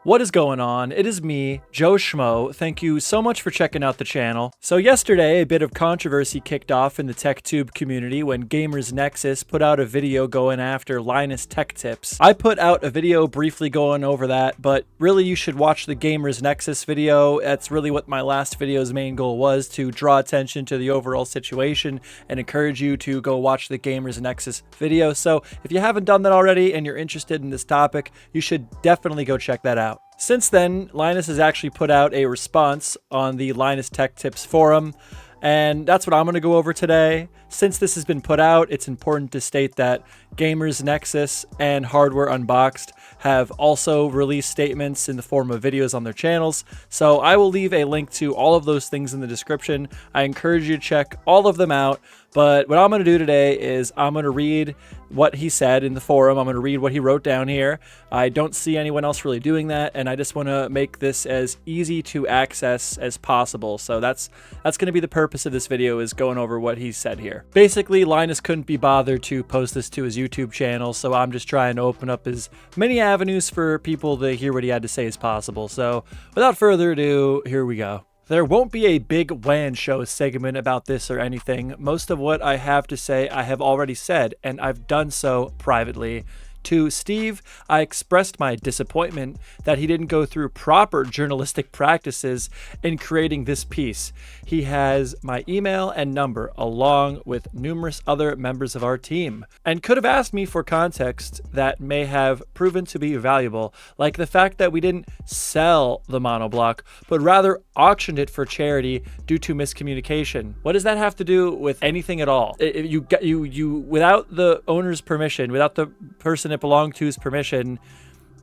What is going on? It is me, Joe Schmo. Thank you so much for checking out the channel. So yesterday, a bit of controversy kicked off in the TechTube community when Gamers Nexus put out a video going after Linus Tech tips. I put out a video briefly going over that, but really you should watch the Gamers Nexus video. That's really what my last video's main goal was, to draw attention to the overall situation and encourage you to go watch the Gamers Nexus video. So if you haven't done that already and you're interested in this topic, you should definitely go check that out. Since then, Linus has actually put out a response on the Linus Tech Tips forum, and that's what I'm going to go over today. Since this has been put out, it's important to state that Gamers Nexus and Hardware Unboxed have also released statements in the form of videos on their channels, so I will leave a link to all of those things in the description. I encourage you to check all of them out, but what I'm going to do today is I'm going to read what he said in the forum. I'm going to read what he wrote down here. I don't see anyone else really doing that, and I just want to make this as easy to access as possible. So that's going to be the purpose of this video, is going over what he said here. Basically, Linus couldn't be bothered to post this to his YouTube channel, so I'm just trying to open up as many avenues for people to hear what he had to say as possible. So without further ado, here we go. There won't be a big WAN show segment about this or anything. Most of what I have to say I have already said, and I've done so privately. To Steve, I expressed my disappointment that he didn't go through proper journalistic practices in creating this piece. He has my email and number, along with numerous other members of our team, and could have asked me for context that may have proven to be valuable, like the fact that we didn't sell the monoblock, but rather auctioned it for charity due to miscommunication. What does that have to do with anything at all? You without the owner's permission, without the person it belonged to's permission,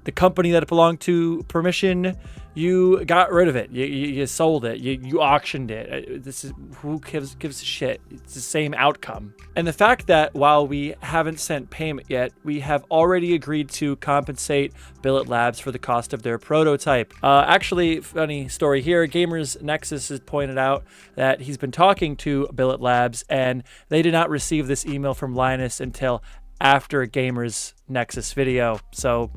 the company that it belonged to permission, you got rid of it. You sold it. You auctioned it. This is, who gives a shit? It's the same outcome. And the fact that while we haven't sent payment yet, we have already agreed to compensate Billet Labs for the cost of their prototype. Actually, funny story here. Gamers Nexus has pointed out that he's been talking to Billet Labs, and they did not receive this email from Linus until after a Gamers Nexus video. So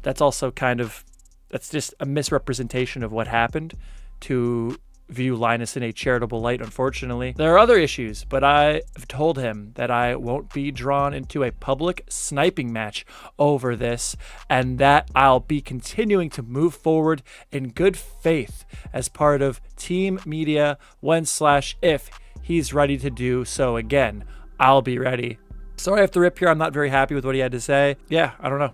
that's also that's just a misrepresentation of what happened, to view Linus in a charitable light, unfortunately. There are other issues, but I've told him that I won't be drawn into a public sniping match over this, and that I'll be continuing to move forward in good faith as part of team media when/if he's ready to do so again. I'll be ready. Sorry I have to rip here. I'm not very happy with what he had to say. Yeah, I don't know.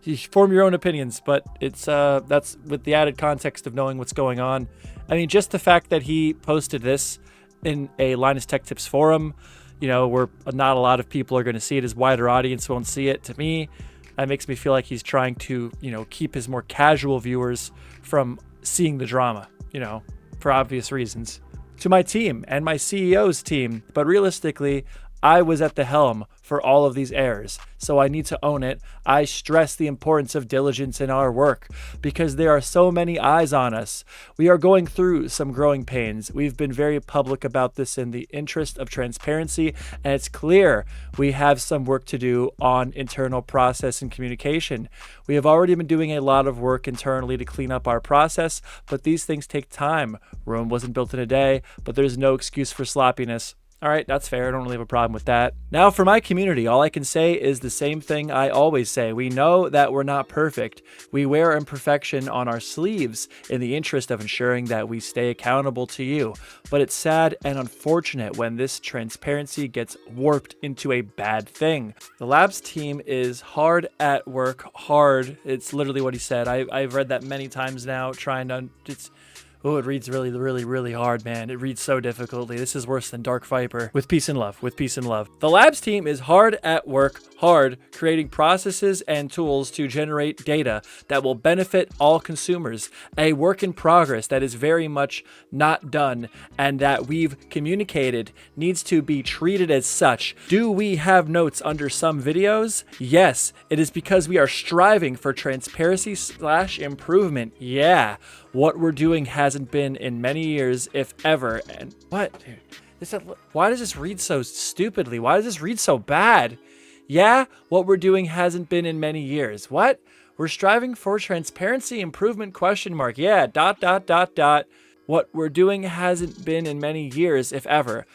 You form your own opinions, but it's that's with the added context of knowing what's going on. I mean, just the fact that he posted this in a Linus Tech Tips forum, you know, where not a lot of people are going to see it, his wider audience won't see it. To me, that makes me feel like he's trying to, you know, keep his more casual viewers from seeing the drama, you know, for obvious reasons. To my team and my CEO's team, but realistically, I was at the helm for all of these errors, so I need to own it. I stress the importance of diligence in our work because there are so many eyes on us. We are going through some growing pains. We've been very public about this in the interest of transparency, and it's clear we have some work to do on internal process and communication. We have already been doing a lot of work internally to clean up our process, but these things take time. Rome wasn't built in a day, but there's no excuse for sloppiness. All right, that's fair. I don't really have a problem with that. Now, for my community, all I can say is the same thing I always say. We know that we're not perfect. We wear imperfection on our sleeves in the interest of ensuring that we stay accountable to you. But it's sad and unfortunate when this transparency gets warped into a bad thing. The labs team is hard at work. Hard. It's literally what he said. I've read that many times now, trying to... Oh, it reads really, really, really hard, man. It reads so difficultly. This is worse than Dark Viper. With peace and love. With peace and love. The labs team is hard at work, creating processes and tools to generate data that will benefit all consumers. A work in progress that is very much not done and that we've communicated needs to be treated as such. Do we have notes under some videos? Yes. It is because we are striving for transparency/improvement. Yeah. What we're doing hasn't been in many years, if ever. And what, dude? Why does this read so stupidly? Why does this read so bad? Yeah, what we're doing hasn't been in many years. What? We're striving for transparency, improvement, question mark. Yeah, ... What we're doing hasn't been in many years, if ever.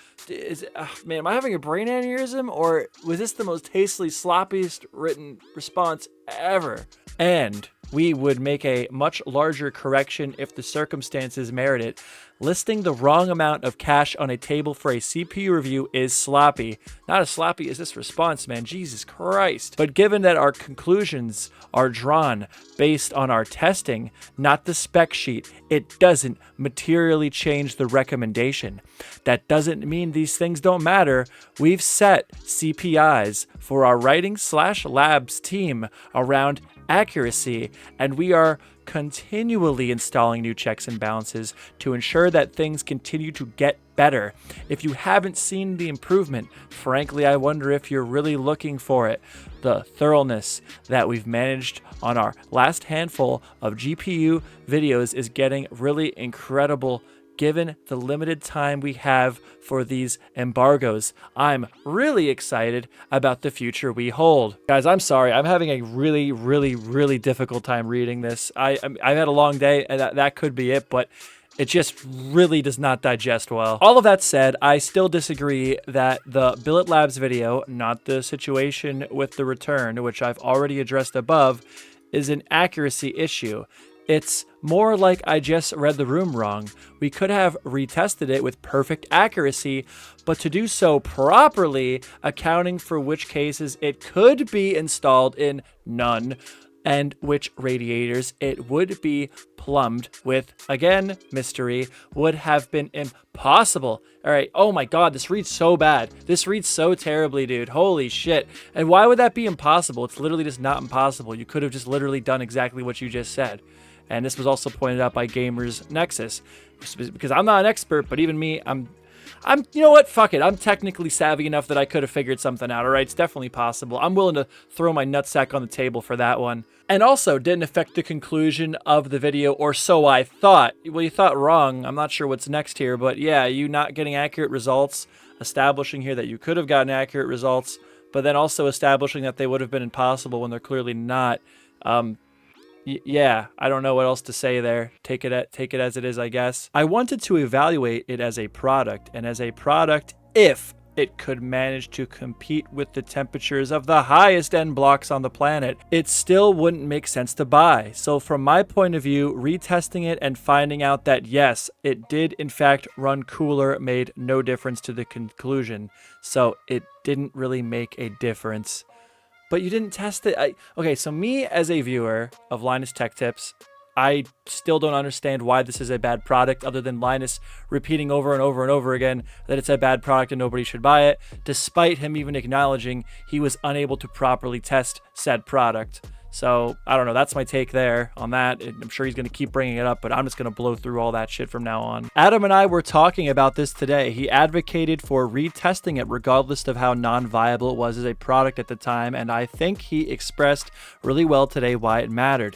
Man, am I having a brain aneurysm, or was this the most hastily sloppiest written response ever? And we would make a much larger correction if the circumstances merit it. Listing the wrong amount of cash on a table for a CPU review is sloppy. Not as sloppy as this response, man. Jesus Christ. But given that our conclusions are drawn based on our testing, not the spec sheet, it doesn't materially change the recommendation. That doesn't mean these things don't matter. We've set CPIs for our writing/labs team around accuracy, and we are continually installing new checks and balances to ensure that things continue to get better. If you haven't seen the improvement, frankly, I wonder if you're really looking for it. The thoroughness that we've managed on our last handful of GPU videos is getting really incredible given the limited time we have for these embargoes. I'm really excited about the future we hold. Guys, I'm sorry. I'm having a really difficult time reading this. I've had a long day, and that could be it, but it just really does not digest well. All of that said, I still disagree that the Billet Labs video, not the situation with the return, which I've already addressed above, is an accuracy issue. It's more like I just read the room wrong. We could have retested it with perfect accuracy, but to do so properly, accounting for which cases it could be installed in none, and which radiators it would be plumbed with, again, mystery, would have been impossible. All right, oh my God, this reads so bad. This reads so terribly, dude. Holy shit. And why would that be impossible? It's literally just not impossible. You could have just literally done exactly what you just said. And this was also pointed out by Gamers Nexus, because I'm not an expert, but even me, I'm, you know what? Fuck it. I'm technically savvy enough that I could have figured something out. All right, it's definitely possible. I'm willing to throw my nutsack on the table for that one. And also didn't affect the conclusion of the video, or so I thought. Well, you thought wrong. I'm not sure what's next here, but yeah, you not getting accurate results, establishing here that you could have gotten accurate results, but then also establishing that they would have been impossible when they're clearly not. Yeah, I don't know what else to say there. Take it as it is, I guess. I wanted to evaluate it as a product, and as a product, if it could manage to compete with the temperatures of the highest end blocks on the planet, it still wouldn't make sense to buy. So from my point of view, retesting it and finding out that yes, it did in fact run cooler made no difference to the conclusion. So it didn't really make a difference. But you didn't test it. Okay, so me as a viewer of Linus Tech Tips, I still don't understand why this is a bad product, other than Linus repeating over and over and over again that it's a bad product and nobody should buy it, despite him even acknowledging he was unable to properly test said product. So, I don't know, that's my take there on that. I'm sure he's going to keep bringing it up, but I'm just going to blow through all that shit from now on. Adam and I were talking about this today. He advocated for retesting it regardless of how non-viable it was as a product at the time, and I think he expressed really well today why it mattered.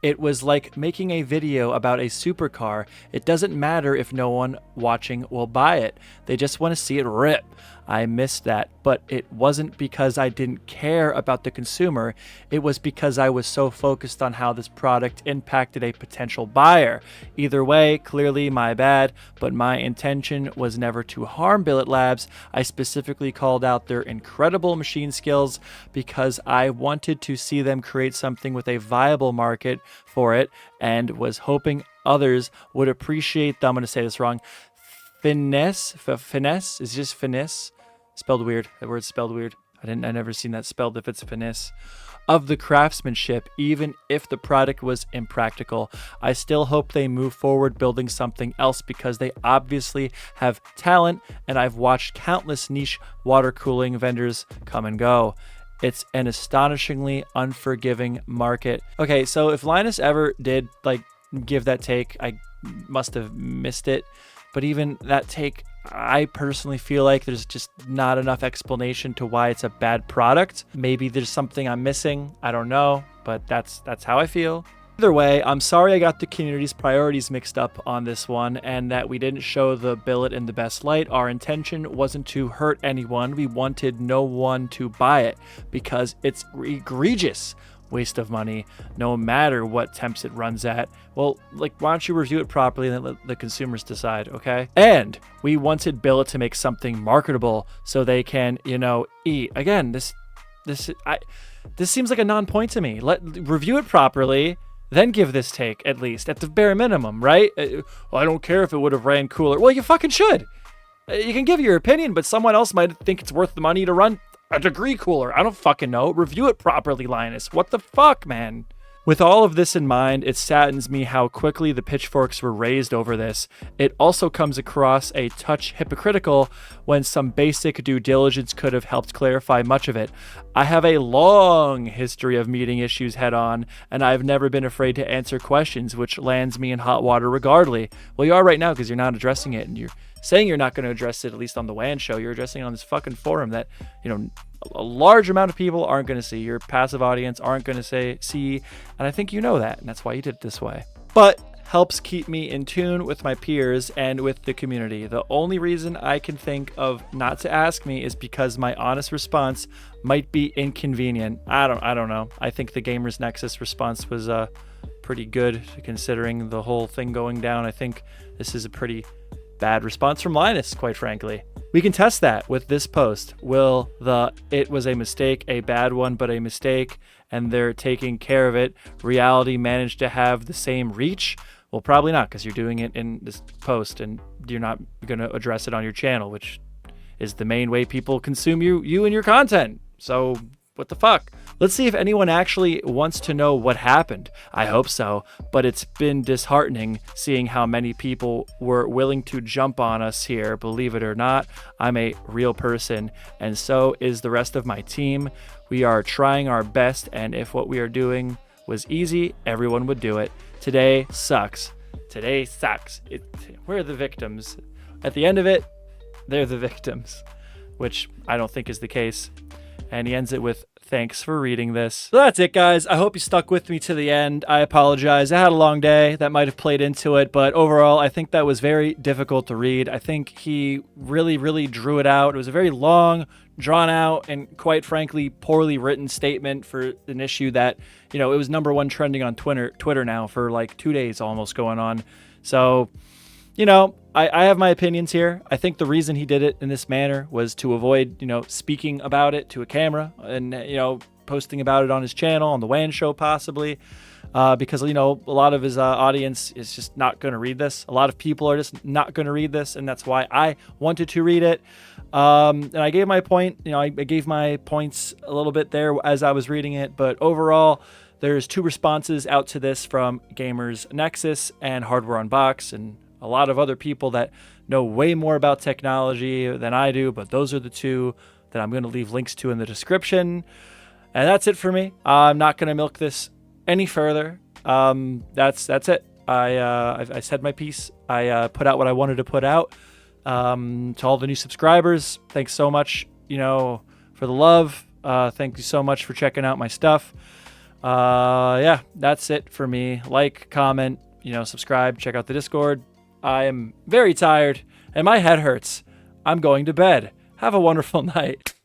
It was like making a video about a supercar. It doesn't matter if no one watching will buy it. They just want to see it rip. I missed that, but it wasn't because I didn't care about the consumer. It was because I was so focused on how this product impacted a potential buyer. Either way, clearly my bad, but my intention was never to harm Billet Labs. I specifically called out their incredible machine skills because I wanted to see them create something with a viable market for it, and was hoping others would appreciate the, I'm going to say this wrong, finesse is just finesse, spelled weird. That word's spelled weird. I never seen that spelled if it's finesse of the craftsmanship. Even if the product was impractical, I still hope they move forward building something else, because they obviously have talent, and I've watched countless niche water cooling vendors come and go. It's an astonishingly unforgiving market. Okay, so if Linus ever did give that take, I must have missed it. But even that take, I personally feel like there's just not enough explanation to why it's a bad product. Maybe there's something I'm missing. I don't know, but that's how I feel. Either way, I'm sorry I got the community's priorities mixed up on this one, and that we didn't show the billet in the best light. Our intention wasn't to hurt anyone. We wanted no one to buy it because it's egregious. waste of money, no matter what temps it runs at. Well, like, why don't you review it properly and then let the consumers decide, okay? And we wanted Billet to make something marketable so they can, you know, eat. Again, this seems like a non-point to me. Review it properly, then give this take, at least, at the bare minimum, right? Well, I don't care if it would have ran cooler. Well, you fucking should. You can give your opinion, but someone else might think it's worth the money to run a degree cooler. I don't fucking know. Review it properly, Linus. What the fuck, man? With all of this in mind, it saddens me how quickly the pitchforks were raised over this. It also comes across a touch hypocritical when some basic due diligence could have helped clarify much of it. I have a long history of meeting issues head on, and I've never been afraid to answer questions, which lands me in hot water regardless. Well, you are right now because you're not addressing it, and you're saying you're not going to address it, at least on the WAN show. You're addressing it on this fucking forum that, you know, a large amount of people aren't going to see. Your passive audience aren't going to see, and I think you know that, and that's why you did it this way. But helps keep me in tune with my peers and with the community. The only reason I can think of not to ask me is because my honest response might be inconvenient. I don't know. I think the Gamers Nexus response was pretty good considering the whole thing going down. I think this is a pretty bad response from Linus, quite frankly. We can test that with this post. Will the "it was a mistake, a bad one, but a mistake, and they're taking care of it" reality manage to have the same reach? Well, probably not, because you're doing it in this post and you're not going to address it on your channel, which is the main way people consume you and your content. So what the fuck? Let's see if anyone actually wants to know what happened. I hope so, but it's been disheartening seeing how many people were willing to jump on us here. Believe it or not, I'm a real person, and so is the rest of my team. We are trying our best, and if what we are doing was easy, everyone would do it. Today sucks. Today sucks. We're the victims. At the end of it, they're the victims, which I don't think is the case. And he ends it with, "Thanks for reading this." So that's it, guys. I hope you stuck with me to the end. I apologize. I had a long day. That might have played into it. But overall, I think that was very difficult to read. I think he really, really drew it out. It was a very long, drawn out, and quite frankly, poorly written statement for an issue that, you know, it was #1 trending on Twitter now for like 2 days almost going on. So, you know, I have my opinions here. I think the reason he did it in this manner was to avoid, you know, speaking about it to a camera and, you know, posting about it on his channel, on the WAN show possibly, because, you know, a lot of his audience is just not going to read this. A lot of people are just not going to read this, and that's why I wanted to read it. And I gave my point, you know, I gave my points a little bit there as I was reading it, but overall, there's 2 responses out to this from Gamers Nexus and Hardware Unboxed, and a lot of other people that know way more about technology than I do, but those are the 2 that I'm going to leave links to in the description. And that's it for me. I'm not going to milk this any further. That's it. I said my piece. I put out what I wanted to put out. To all the new subscribers, thanks so much, you know, for the love. Thank you so much for checking out my stuff. Yeah, that's it for me. Like, comment, you know, subscribe, check out the Discord. I am very tired and my head hurts. I'm going to bed. Have a wonderful night.